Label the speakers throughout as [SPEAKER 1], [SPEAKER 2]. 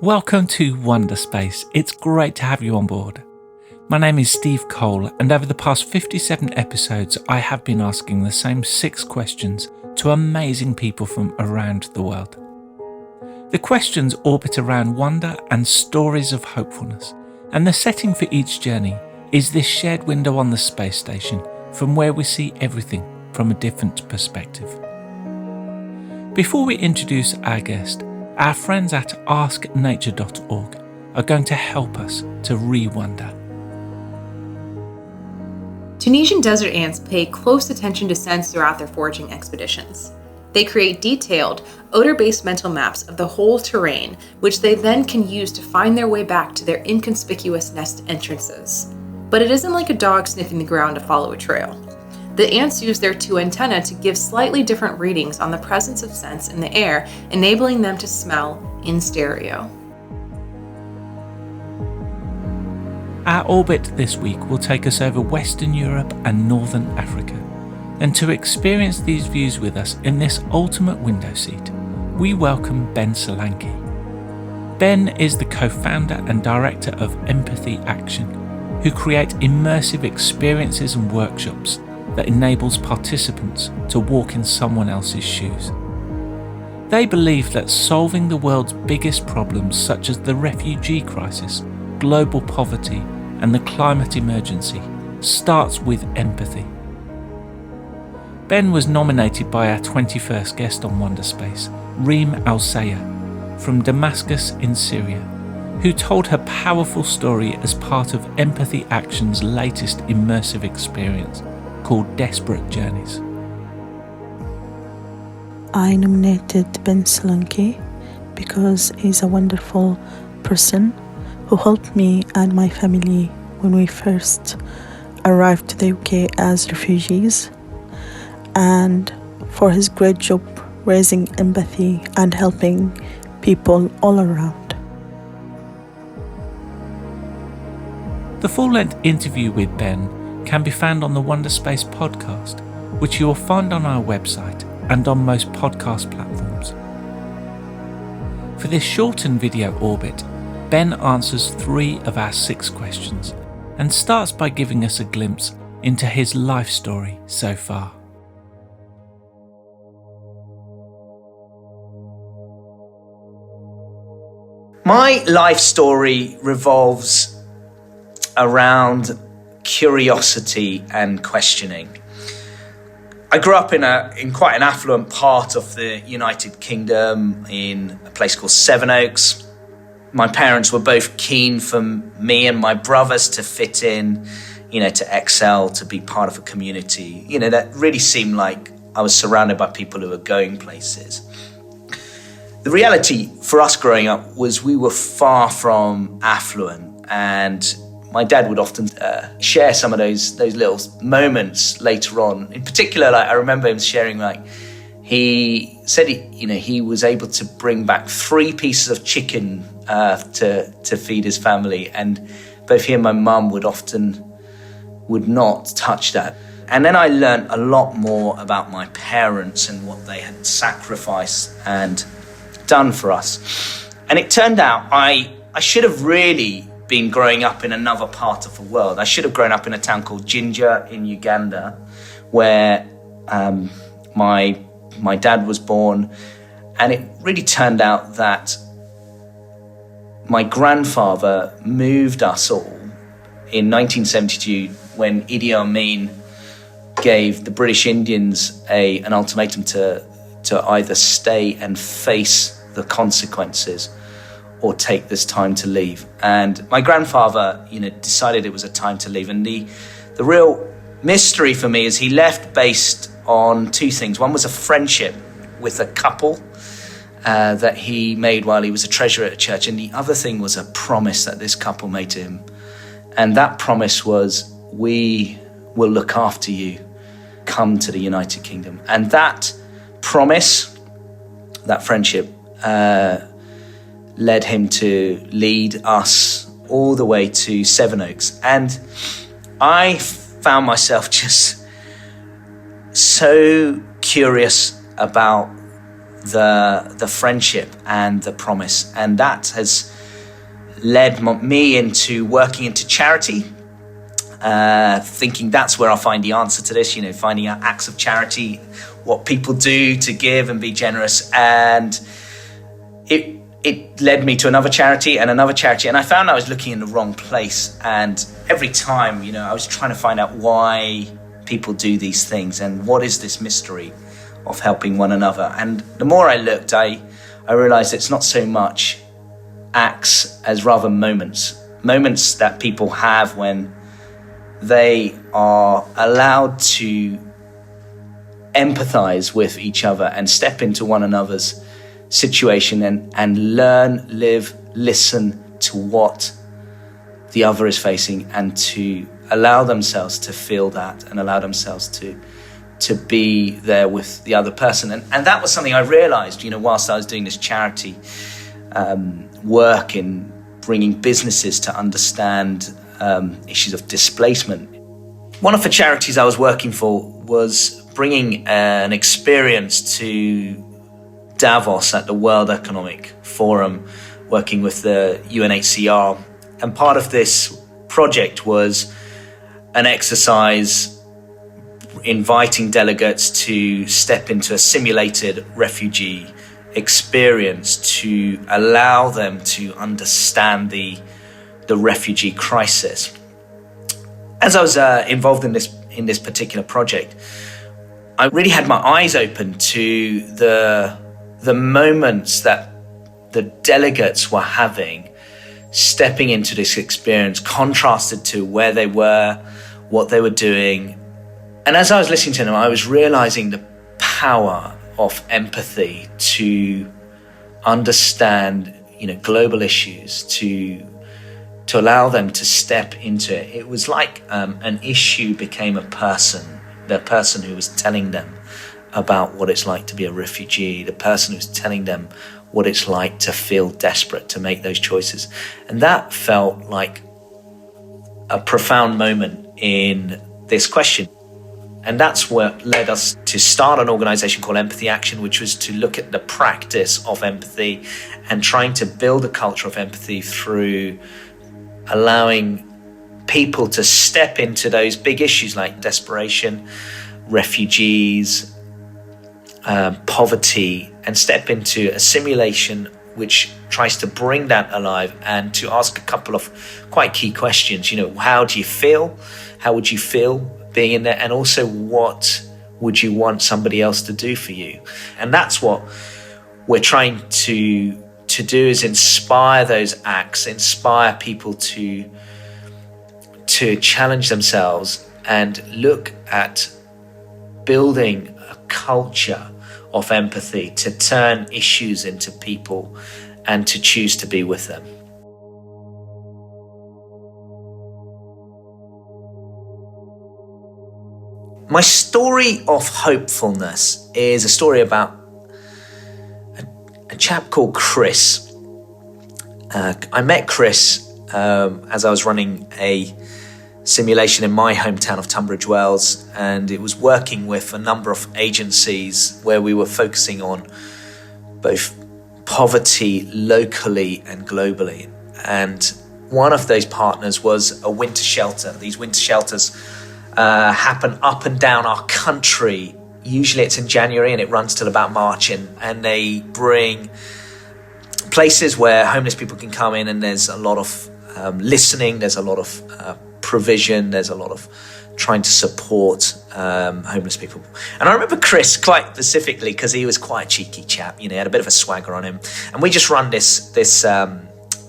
[SPEAKER 1] Welcome to Wonderspace. It's great to have you on board. My name is Steve Cole, and over the past 57 episodes, I have been asking the same 6 questions to amazing people from around the world. The questions orbit around wonder and stories of hopefulness, and the setting for each journey is this shared window on the space station from where we see everything from a different perspective. Before we introduce our guest, our friends at asknature.org are going to help us to re-wonder.
[SPEAKER 2] Tunisian desert ants pay close attention to scents throughout their foraging expeditions. They create detailed, odor-based mental maps of the whole terrain, which they then can use to find their way back to their inconspicuous nest entrances. But it isn't like a dog sniffing the ground to follow a trail. The ants use their 2 antennae to give slightly different readings on the presence of scents in the air, enabling them to smell in stereo.
[SPEAKER 1] Our orbit this week will take us over Western Europe and Northern Africa. And to experience these views with us in this ultimate window seat, we welcome Ben Solanky. Ben is the co-founder and director of Empathy Action, who create immersive experiences and workshops that enables participants to walk in someone else's shoes. They believe that solving the world's biggest problems, such as the refugee crisis, global poverty, and the climate emergency, starts with empathy. Ben was nominated by our 21st guest on Wonderspace, Reem Al-Sayah, from Damascus in Syria, who told her powerful story as part of Empathy Action's latest immersive experience, called Desperate Journeys.
[SPEAKER 3] I nominated Ben Solanky because he's a wonderful person who helped me and my family when we first arrived to the UK as refugees, and for his great job raising empathy and helping people all around.
[SPEAKER 1] The full-length interview with Ben can be found on the Wonderspace Podcast, which you will find on our website and on most podcast platforms. For this shortened video orbit, Ben answers 3 of our 6 questions and starts by giving us a glimpse into his life story so far.
[SPEAKER 4] My life story revolves around curiosity and questioning. I grew up in quite an affluent part of the United Kingdom in a place called Sevenoaks. My parents were both keen for me and my brothers to fit in, to excel, to be part of a community. That really seemed like I was surrounded by people who were going places. The reality for us growing up was we were far from affluent, and my dad would often share some of those little moments later on. In particular, I remember him sharing, he said he was able to bring back 3 pieces of chicken to feed his family, and both he and my mum would not touch that. And then I learned a lot more about my parents and what they had sacrificed and done for us. And it turned out I should have really been growing up in another part of the world. I should have grown up in a town called Jinja in Uganda, where my dad was born. And it really turned out that my grandfather moved us all in 1972 when Idi Amin gave the British Indians an ultimatum to either stay and face the consequences or take this time to leave. And my grandfather, decided it was a time to leave. And the real mystery for me is he left based on 2 things. One was a friendship with a couple that he made while he was a treasurer at a church. And the other thing was a promise that this couple made to him. And that promise was, we will look after you, come to the United Kingdom. And that promise, that friendship, led him to lead us all the way to Sevenoaks. And I found myself just so curious about the friendship and the promise. And that has led me into working into charity, thinking that's where I'll find the answer to this, finding out acts of charity, what people do to give and be generous. And it led me to another charity and another charity. And I found I was looking in the wrong place. And every time, I was trying to find out why people do these things and what is this mystery of helping one another. And the more I looked, I realized it's not so much acts as rather moments that people have when they are allowed to empathize with each other and step into one another's situation and learn, live, listen to what the other is facing, and to allow themselves to feel that and allow themselves to be there with the other person. And that was something I realized, whilst I was doing this charity work in bringing businesses to understand issues of displacement. One of the charities I was working for was bringing an experience to Davos at the World Economic Forum, working with the UNHCR. And part of this project was an exercise inviting delegates to step into a simulated refugee experience to allow them to understand the refugee crisis. As I was involved in this particular project, I really had my eyes open to the moments that the delegates were having stepping into this experience, contrasted to where they were, what they were doing. And as I was listening to them, I was realizing the power of empathy to understand, global issues, to allow them to step into it. It was like an issue became a person, the person who was telling them about what it's like to be a refugee, the person who's telling them what it's like to feel desperate to make those choices. And that felt like a profound moment in this question. And that's what led us to start an organization called Empathy Action, which was to look at the practice of empathy and trying to build a culture of empathy through allowing people to step into those big issues like desperation, refugees, poverty, and step into a simulation which tries to bring that alive and to ask a couple of quite key questions. How do you feel? How would you feel being in there? And also, what would you want somebody else to do for you? And that's what we're trying to do, is inspire those acts, inspire people to challenge themselves and look at building a culture of empathy, to turn issues into people and to choose to be with them. My story of hopefulness is a story about a chap called Chris. I met Chris as I was running a simulation in my hometown of Tunbridge Wells, and it was working with a number of agencies where we were focusing on both poverty locally and globally. And one of those partners was a winter shelter. These winter shelters happen up and down our country. Usually it's in January and it runs till about March, and they bring places where homeless people can come in, and there's a lot of listening, there's a lot of provision, there's a lot of trying to support homeless people. And I remember Chris quite specifically because he was quite a cheeky chap, he had a bit of a swagger on him. And we just run this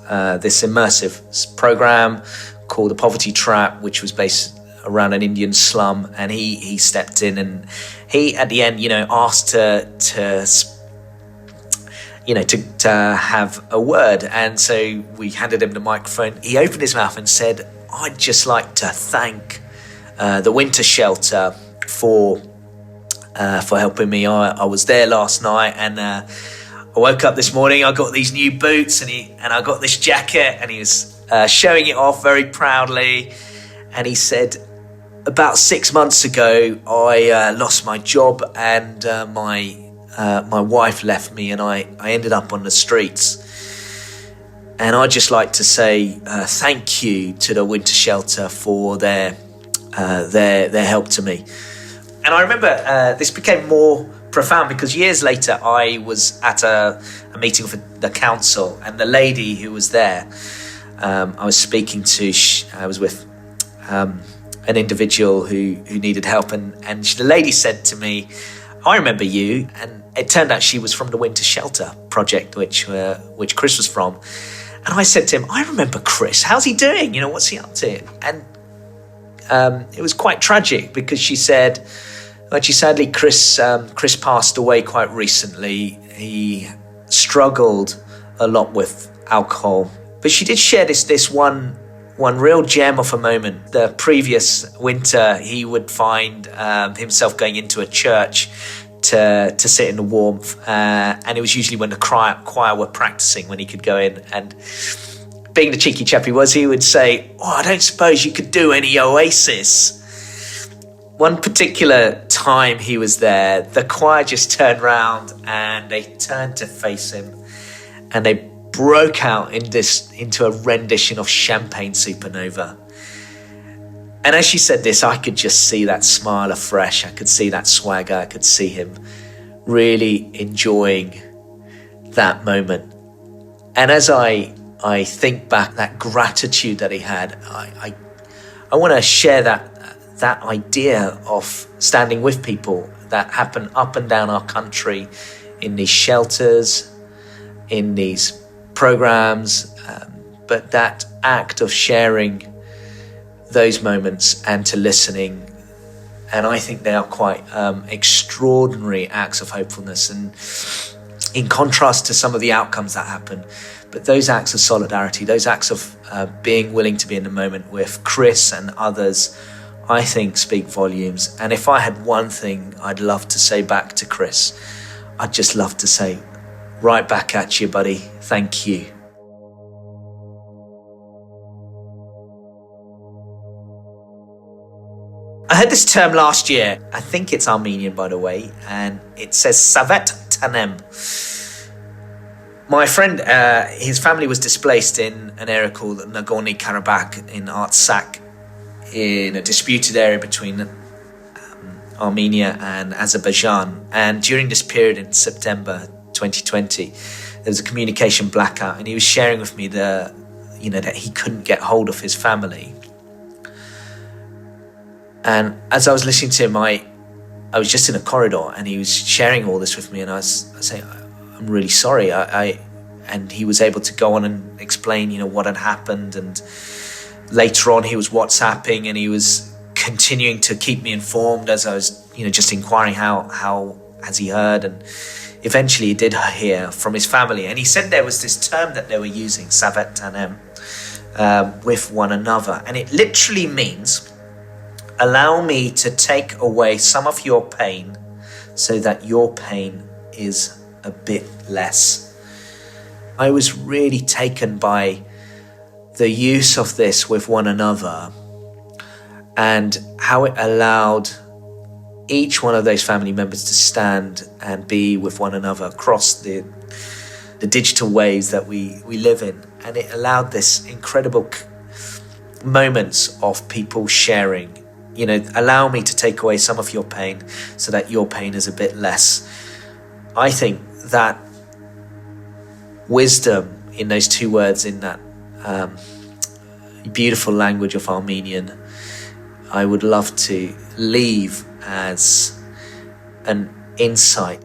[SPEAKER 4] immersive program called The Poverty Trap, which was based around an Indian slum. And he stepped in, and he at the end, asked to have a word. And so we handed him the microphone. He opened his mouth and said, "I'd just like to thank the winter shelter for helping me. I was there last night, and I woke up this morning. I got these new boots, and I got this jacket." And he was showing it off very proudly. And he said, "About 6 months ago, I lost my job, and my my wife left me and I ended up on the streets. And I'd just like to say thank you to the winter shelter for their help to me. And I remember this became more profound because years later I was at a meeting for the council, and the lady who was there, I was speaking to, I was with an individual who needed help, and the lady said to me, "I remember you." And it turned out she was from the Winter Shelter project, which Chris was from. And I said to him, "I remember Chris. How's he doing? What's he up to?" And it was quite tragic because she said, sadly, Chris passed away quite recently. He struggled a lot with alcohol, but she did share this one real gem of a moment. The previous winter, he would find himself going into a church to sit in the warmth, and it was usually when the choir were practicing when he could go in. And being the cheeky chap he was, he would say, "Oh, I don't suppose you could do any Oasis." One particular time he was there, the choir just turned round and they turned to face him, and they broke out into a rendition of Champagne Supernova. And as she said this, I could just see that smile afresh. I could see that swagger. I could see him really enjoying that moment. And as I think back, that gratitude that he had, I want to share that idea of standing with people that happen up and down our country in these shelters, in these programs, but that act of sharing those moments and to listening. And I think they are quite extraordinary acts of hopefulness, and in contrast to some of the outcomes that happen. But those acts of solidarity, those acts of being willing to be in the moment with Chris and others, I think speak volumes. And if I had one thing I'd love to say back to Chris, I'd just love to say, right back at you, buddy. Thank you. I heard this term last year. I think it's Armenian, by the way, and it says Savet Tanem. My friend, his family was displaced in an area called Nagorno-Karabakh in Artsakh, in a disputed area between Armenia and Azerbaijan. And during this period in September 2020, there was a communication blackout, and he was sharing with me that he couldn't get hold of his family. And as I was listening to him, I was just in a corridor, and he was sharing all this with me, and I was saying, "I'm really sorry." And he was able to go on and explain, what had happened. And later on, he was WhatsApping, and he was continuing to keep me informed as I was, just inquiring how has he heard. And eventually, he did hear from his family. And he said there was this term that they were using, Savet Tanem, with one another, and it literally means, allow me to take away some of your pain so that your pain is a bit less. I was really taken by the use of this with one another and how it allowed each one of those family members to stand and be with one another across the digital ways that we live in. And it allowed this incredible moments of people sharing. Allow me to take away some of your pain so that your pain is a bit less. I think that wisdom in those two words, in that beautiful language of Armenian, I would love to leave as an insight.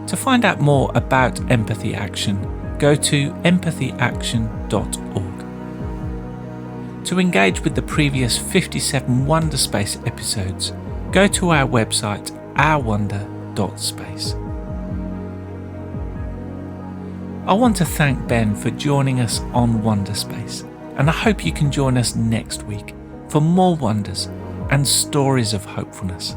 [SPEAKER 1] To find out more about Empathy Action, go to empathyaction.org. To engage with the previous 57 Wonderspace episodes, go to our website, ourwonder.space. I want to thank Ben for joining us on Wonderspace, and I hope you can join us next week for more wonders and stories of hopefulness.